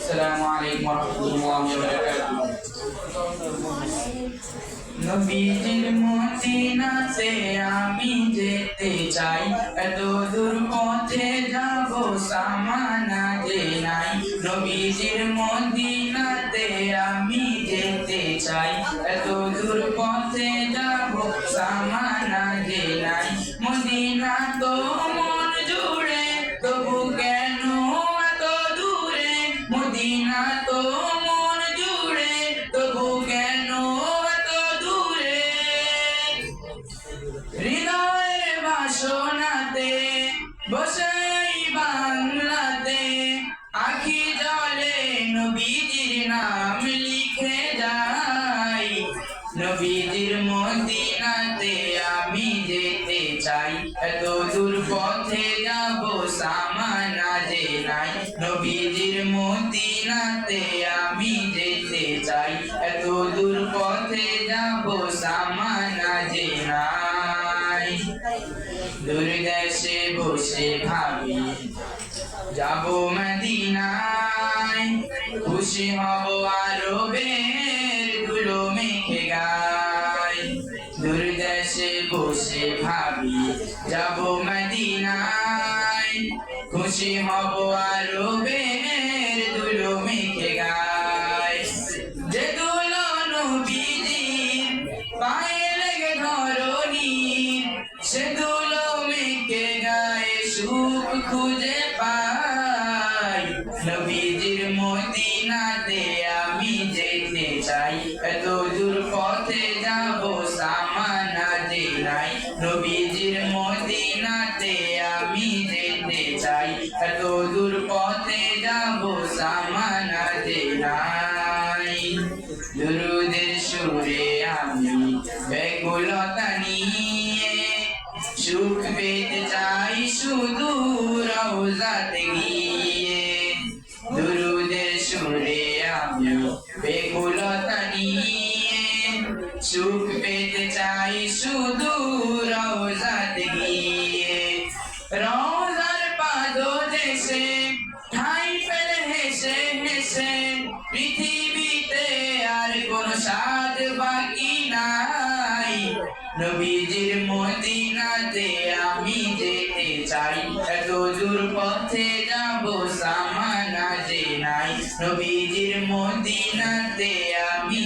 আসসালামু আলাইকুম ওয়া রাহমাতুল্লাহি ওয়া বারাকাতুহু। নবীজির মদিনাতে আমি যেতে চাই, এত দূর পথে যাব সামানা যে নাই। নবীজির মদিনাতে আমি যেতে চাই, এত দূর পথে যাব সামানা যে নাই। মদিনা তো মন জুড়ে, তবু কেন এত দূরে? মদিনা তো মন জুড়ে, তবু কেন এত দূরে? হৃদয়ের বাসনাতে বসেই বাংলাতে, আখি জলে নবীজির নাম লিখে যাই। নবীজির মদিনাতে আমি যেতে চাই, এত দূর পথে যাব সামানা যে নাই। নবীজির মদিনাতে আমি যেতে চাই, এত দূর পথে যাব সামানা যে নাই। দূর দেশে বসে ভাবি যাব মদিনায়, খুশি হব আরবের ধুলো মেখে গায়। দূর দেশে বসে ভাবি যাব মদিনায়, খুশি হব আরবের ধুলো মেখে গায়। যে ধুলো নবীজির পায়ে লেগে ধরণীর, সে ধুলো মেখে গায়ে সুখ খুঁজে পাই। নবীজির মদিনাতে আমি যেতে চাই, এত দূর পথে যাব সামানা যে নাই। নবীজির মদিনাতে আমি যেতে চাই, এত দূর পথে যাব সামানা যে নাই। দুরুদের সুরে আমি ব্যাকুলতা নিয়ে, সুখ পেতে চাই শুধু রওজাতে গিয়ে। দুরুদের সুরে আমি ব্যাকুলতা নিয়ে, সুখ পেতে চাই শুধু রওজাতে গিয়ে। রওজার পাদদেশে ঠাই পেলে হেসে হেসে, পৃথিবীতে আর কোন স্বাদ বাকি নাই। নবীজির মদিনাতে আমি যেতে চাই, এত দূর পথে যাব সামানা যে নাই। নবীজির মদিনাতে আমি